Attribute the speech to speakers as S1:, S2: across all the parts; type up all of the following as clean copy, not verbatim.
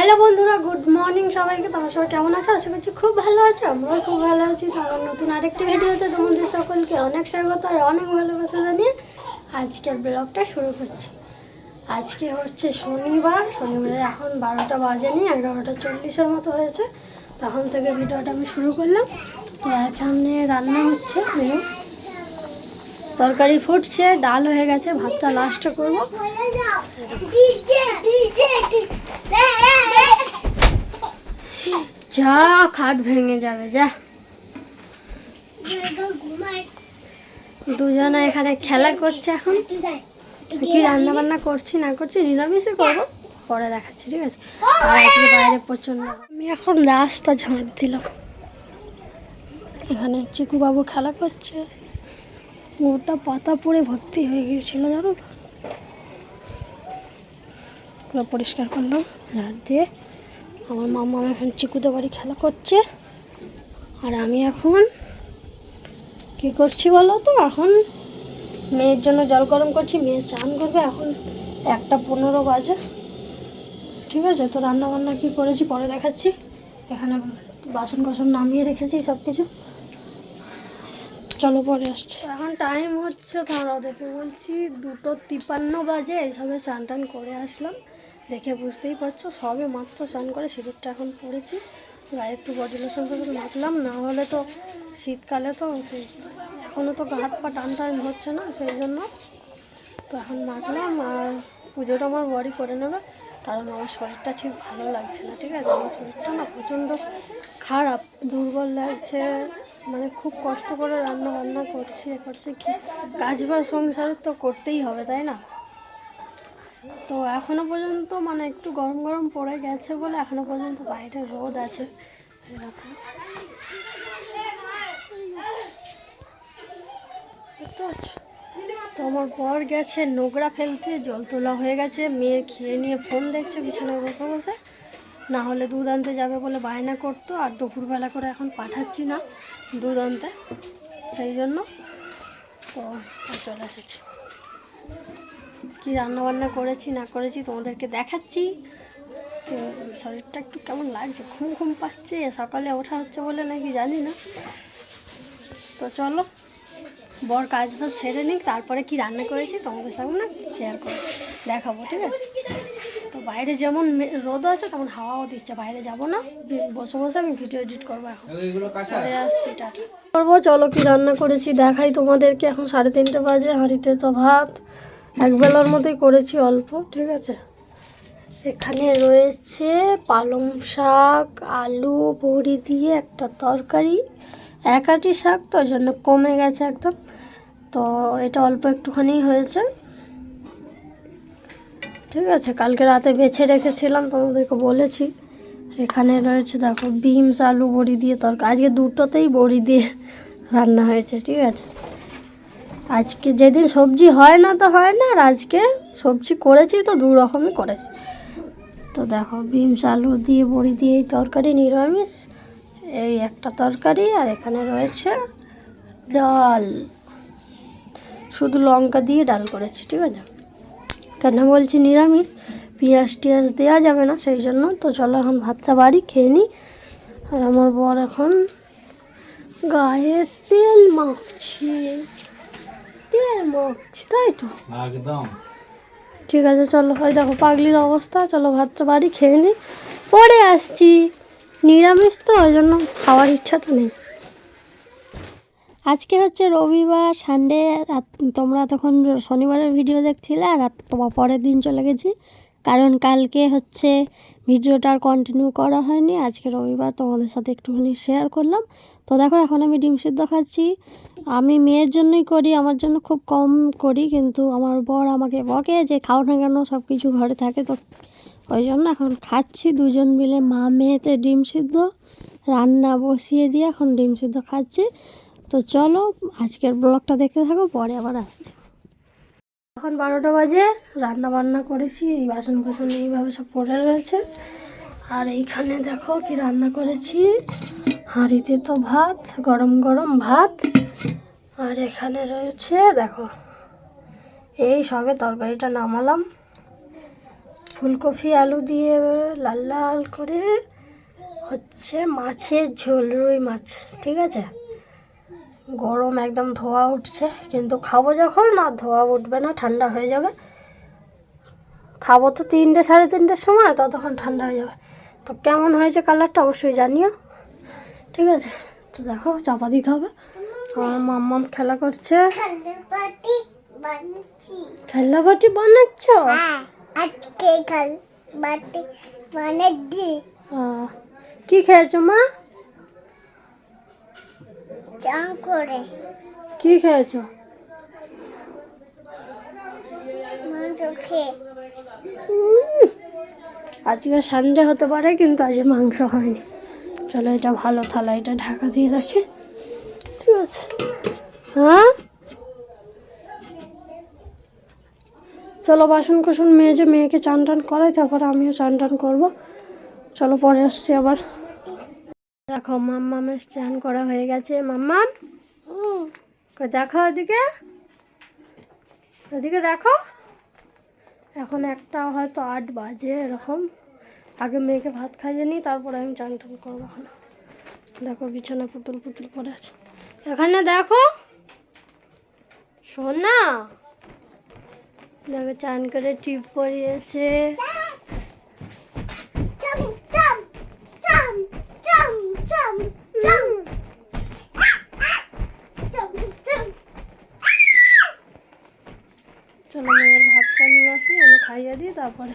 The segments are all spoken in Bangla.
S1: হ্যালো বন্ধুরা, গুড মর্নিং সবাইকে। তোমরা সবাই কেমন আছো? আশা করছি খুব ভালো আছো। আমরাও খুব ভালো আছি। তো আমার নতুন আরেকটি ভিডিওতে তোমাদের সকলকে অনেক স্বাগত আর অনেক ভালোবাসা জানিয়ে আজকের ব্লগটা শুরু করছি। আজকে হচ্ছে শনিবারে এখন 12টা বাজেনি, 11:40 মতো হয়েছে। তখন থেকে ভিডিওটা আমি শুরু করলাম। তো এখানে রান্না হচ্ছে, তরকারি ফুটছে, ডাল হয়ে গেছে, ভাতটা লাস্টে করবো। যা খাট ভেঙে যাবে, যা। দুজনে এখানে খেলা করছে। এখন কি রান্না বান্না করছি না করছি নিরামিষে করবো, পরে দেখাচ্ছি, ঠিক আছে? আর আজকে বাইরে প্রচন্ড, আমি এখন রাস্তা ঝাঁট দিলাম। এখানে চিকু বাবু খেলা করছে, ওটা পাতা পড়ে ভর্তি হয়ে গিয়েছিল, জানো তো। পুরো পরিষ্কার করলাম ঝাঁট দিয়ে। আমার মামা এখন চিকুদের বাড়ি খেলা করছে, আর আমি এখন কি করছি বলো তো? এখন মেয়ের জন্য জল গরম করছি, মেয়ে চান করবে। এখন 1:15 বাজে, ঠিক আছে? তো রান্না বান্না কী করেছি পরে দেখাচ্ছি। এখানে বাসন কোসন নামিয়ে রেখেছি সব কিছু, চলো পরে আসছি। এখন টাইম হচ্ছে, তারাও দেখে বলছি 2:53 বাজে। এইসবে চান টান করে আসলাম, দেখে বুঝতেই পারছো সবে মাত্র স্নান করে সিঁদুরটা এখন পড়েছি। গায়ে একটু বডি লোশন করে মাখলাম, না হলে তো শীতকালে তো এখনও তো হাত পা টান টান হচ্ছে না, সেই জন্য তো এখন মাখলাম। আর পুজোটা আমার বড়ি করে নেবে, কারণ আমার শরীরটা ঠিক ভালো লাগছে না, ঠিক আছে? আমার শরীরটা না প্রচণ্ড খারাপ, দুর্বল লাগছে। মানে খুব কষ্ট করে রান্না বান্না করছি, কি কাজ বা সংসার তো করতেই হবে, তাই না? তো এখনো পর্যন্ত মানে একটু গরম গরম পড়ে গেছে বলে এখনো পর্যন্ত বাইরে রোদ আছে। এরকম দেখতে পাচ্ছ? তো আমার বর গেছে নোংরা ফেলতে, জল তোলা হয়ে গেছে। মেয়ে খেয়ে নিয়ে ফোন দেখছে বিছানায় বসে বসে, না হলে দুধ আনতে যাবে বলে বায়না করতো। আর দুপুরবেলা করে এখন পাঠাচ্ছি না দুধ আনতে, সেই জন্য তো চলে এসেছি। কী রান্নাবান্না করেছি না করেছি তোমাদেরকে দেখাচ্ছি। শরীরটা একটু কেমন লাগছে, ঘুম ঘুম পাচ্ছে, সকালে ওঠা হচ্ছে বলে নাকি জানি না। তো চলো বর কাজ বাজ সেরে নিক, তারপরে কি রান্না করেছি তোমাদের সামনে শেয়ার করে দেখাবো, ঠিক আছে? তো বাইরে যেমন রোদ আছে তেমন হাওয়াও দিচ্ছে, বাইরে যাবো না, বসে বসে আমি ভিডিও এডিট করবো। এখন পরে আসছি, টাটা করবো। চলো কি রান্না করেছি দেখাই তোমাদেরকে। এখন 3:30 বাজে। হাঁড়িতে তো ভাত একবেলার মতোই করেছি, অল্প, ঠিক আছে? এখানে রয়েছে পালং শাক, আলু, বড়ি দিয়ে একটা তরকারি। একাটি শাক তো ওই জন্য কমে গেছে একদম, তো এটা অল্প একটুখানি হয়েছে, ঠিক আছে? কালকে রাতে বেছে রেখেছিলাম, তোমাদেরকে বলেছি। এখানে রয়েছে দেখো বিনস, আলু, বড়ি দিয়ে তরকারি। আজকে দুটোতেই বড়ি দিয়ে রান্না হয়েছে, ঠিক আছে? আজকে যেদিন সবজি হয় না তো হয় না, আর আজকে সবজি করেছি তো 2 রকমই করেছি। তো দেখো বিনস আলু দিয়ে বড়ি দিয়ে এই তরকারি নিরামিষ, এই একটা তরকারি। আর এখানে রয়েছে ডাল, শুধু লঙ্কা দিয়ে ডাল করেছি, ঠিক আছে? কেন বলছি নিরামিষ, পেঁয়াজ টিয়াজ দেওয়া যাবে না, সেই জন্য। তো চলো এখন ভাতটা বাড়ি খেয়ে নিই। আর আমার বর এখন গায়ে তেল মাখছি, তাই তো একদম, ঠিক আছে? চলো, ওই দেখো পাগলির অবস্থা। চলো ভাতটা বাড়ি খেয়ে নিই, পরে আসছি। নিরামিষ তো ওই জন্য খাওয়ার ইচ্ছা তো নেই। আজকে হচ্ছে রবিবার, সানডে। তোমরা তখন শনিবারের ভিডিও দেখছিলে, আর পরের দিন চলে গেছি, কারণ কালকে হচ্ছে ভিডিওটা আর কন্টিনিউ করা হয়নি। আজকে রবিবার তোমাদের সাথে একটুখানি শেয়ার করলাম। তো দেখো এখন আমি ডিম সিদ্ধ খাচ্ছি। আমি মেয়ের জন্যই করি, আমার জন্য খুব কম করি, কিন্তু আমার বর আমাকে বকে যে খাও না কেন, সব কিছু ঘরে থাকে, তো ওই জন্য এখন খাচ্ছি। দুজন মিলে মা মেয়েতে ডিম সিদ্ধ রান্না বসিয়ে দিয়ে এখন ডিম সিদ্ধ খাচ্ছি। তো চলো আজকের ব্লগটা দেখতে থাকো, পরে আবার আসছি। এখন 12টা বাজে, রান্না বান্না করেছি, এই বাসন কোসন এইভাবে সব পড়ে রয়েছে। আর এইখানে দেখো কি রান্না করেছি। হাঁড়িতে তো ভাত, গরম গরম ভাত। আর এখানে রয়েছে দেখো, এই সবে তরকারিটা নামালাম, ফুলকপি আলু দিয়ে লাল লাল করে হচ্ছে মাছের ঝোল, রুই মাছ। ঠিক আছে, গরম একদম ধোয়া উঠছে, কিন্তু খাবো যখন আর ধোয়া উঠবে না, ঠান্ডা হয়ে যাবে। খাবো তো 3টে সাড়ে 3টের সময়, ততক্ষণ ঠান্ডা হয়ে যাবে। তো কেমন হয়েছে কালারটা অবশ্যই জানিও। ঠিক আছে, তো দেখো চাপা দিতে হবে। আমার মাম্মাম খেলা করছে। খেলনা বাটি বানাচ্ছ? কি খেয়েছো মা? কি খেয়েছো? আজকে সানডে হতে পারে, কিন্তু আজকে মাংস হয়নি। চলো, এটা ভালো থালা, এটা ঢাকা দিয়ে রাখি। ঠিক আছে। হ্যাঁ, চলো বাসন কুসন মেজে মেয়েকে চান টান করাই, তারপর আমিও চান টান করবো। চলো পরে আসছি আবার। দেখো মাম্মামের চান করা হয়ে গেছে। মাম্মাম দেখো ওদিকে, ওদিকে দেখো। এখন একটা হয়তো 8 বাজে এরকম। আগে মেয়েকে ভাত খাইয়ে নিই, তারপরে আমি চান টান করবো। এখন দেখো বিছানা পুতুল পুতুল পরে আছে। এখানে দেখো সোনা, দেখো চান করে টিপ পরিয়েছে। চলো মেয়ের ভাতটা নিয়ে আসি, এনে খাইয়ে দিই, তারপরে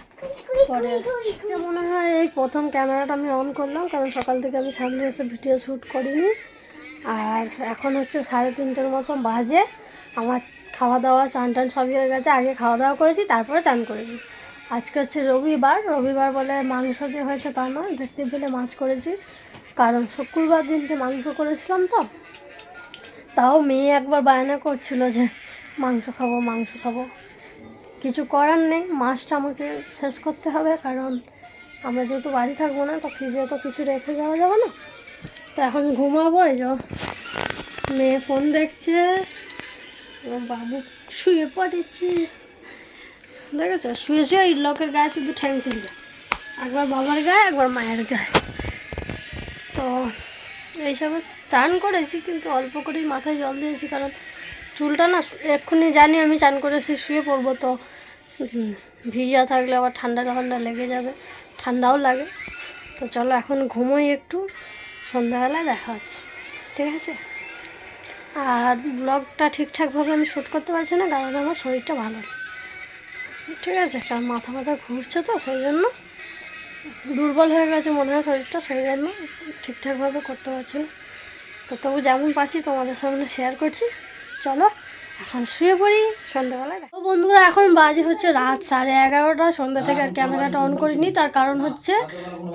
S1: পরে আসছি। মনে হয় এই প্রথম ক্যামেরাটা আমি অন করলাম, কারণ সকাল থেকে আমি সামনে এসে ভিডিও শ্যুট করিনি। আর এখন হচ্ছে 3:30 মতো বাজে। আমার খাওয়া দাওয়া চান টান সবই হয়ে গেছে। আগে খাওয়া দাওয়া করেছি, তারপরে চান করেছি। আজকে হচ্ছে রবিবার। রবিবার বলে মাংস দিয়ে হয়েছে তা নয়, দেখতে পেলে মাছ করেছি। কারণ শুক্রবার দিনকে মাংস করেছিলাম, তো তাও মেয়ে একবার বায়না করছিল যে মাংস খাবো মাংস খাবো। কিছু করার নেই, মাছটা আমাকে শেষ করতে হবে, কারণ আমরা যেহেতু বাড়ি থাকবো না, তো ফ্রিজে তো কিছু রেখে যাওয়া যাবে না। তো এখন ঘুমাবো। এই যে মেয়ে ফোন দেখছে, বাবু শুয়ে পড়েছে। দেখেছো, শুয়ে শুয়ে এই লোকের গায়ে শুধু ঠ্যাং তুলবে, একবার বাবার গায়ে একবার মায়ের গায়ে। তো এইসবে চান করেছি, কিন্তু অল্প করেই মাথায় জল দিয়েছি, কারণ চুলটা না এক্ষুনি জানি আমি চান করেছি শুয়ে পড়বো, তো ভিজা থাকলে আবার ঠান্ডা ঠান্ডা লেগে যাবে, ঠান্ডাও লাগে। তো চলো এখন ঘুমোই একটু, সন্ধ্যাবেলায় দেখা হচ্ছে। ঠিক আছে। আর ব্লগটা ঠিকঠাকভাবে আমি শ্যুট করতে পারছি না, কারণ আমার শরীরটা ভালো নেই। ঠিক আছে, কারণ মাথা ঘুরছে, তো সেই জন্য দুর্বল হয়ে গেছে মনে হয় শরীরটা, সেই জন্য ঠিকঠাকভাবে করতে পারছি না। তো তবু যেমন পারছি তোমাদের সামনে শেয়ার করছি। চলো এখন শুয়ে পড়ি, সন্ধ্যাবেলায়। তো বন্ধুরা, এখন বাজে হচ্ছে রাত 11:30। সন্ধ্যা থেকে আর ক্যামেরাটা অন করিনি, তার কারণ হচ্ছে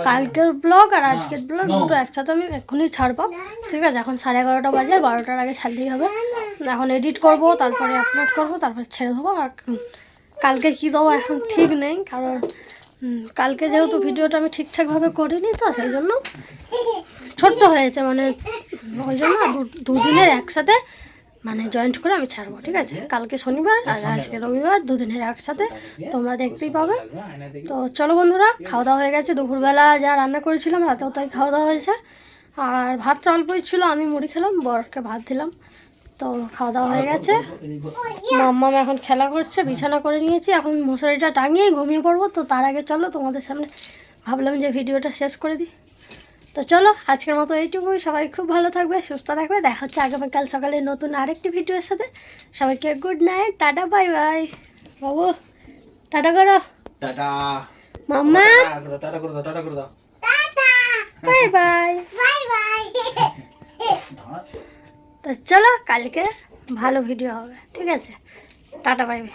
S1: কালকের ব্লগ আর আজকের ব্লগ দুটো একসাথে আমি এক্ষুনি ছাড়বো। ঠিক আছে, এখন 11:30 বাজে, 12টার আগে ছাড়লেই হবে। এখন এডিট করব, তারপরে আপলোড করব, তারপর ছেড়ে দেবো। আর কালকে কী দেবো এখন ঠিক নেই, কারণ কালকে যেহেতু ভিডিওটা আমি ঠিকঠাকভাবে করিনি, তো সেই জন্য ছোট্ট হয়েছে, মানে ওই জন্য দুদিনের একসাথে মানে জয়েন্ট করে আমি ছাড়বো। ঠিক আছে, কালকে শনিবার আর আজকে রবিবার, দুদিনের একসাথে তোমরা দেখতেই পাবে। তো চলো বন্ধুরা, খাওয়া দাওয়া হয়ে গেছে। দুপুরবেলা যা রান্না করেছিলাম রাতেও তাই খাওয়া দাওয়া হয়েছে। আর ভাতটা অল্পই ছিল, আমি মুড়ি খেলাম, বরকে ভাত দিলাম। তো খাওয়া দাওয়া হয়ে গেছে। মাম্মাম এখন খেলা করছে, বিছানা করে নিয়েছি, এখন মশারিটা টাঙিয়ে ঘুমিয়ে পড়বো। তো তার আগে চলো তোমাদের সামনে ভাবলাম যে ভিডিওটা শেষ করে দিই। তো চলো আজকের মতো এইটুকুই। সবাই খুব ভালো থাকবে, সুস্থ থাকবে। দেখা হচ্ছে আগামীকাল সকালে নতুন আরেকটি ভিডিওর সাথে। সবাইকে good night, tata, bye bye. বাবু টাটা করো। টাটা মাম্মা, টাটা করে দাও, টাটা করে দাও, বাই বাই, বাই বাই। তো চলো কালকে ভালো ভিডিও হবে। ঠিক আছে, টাটা, বাই বাই।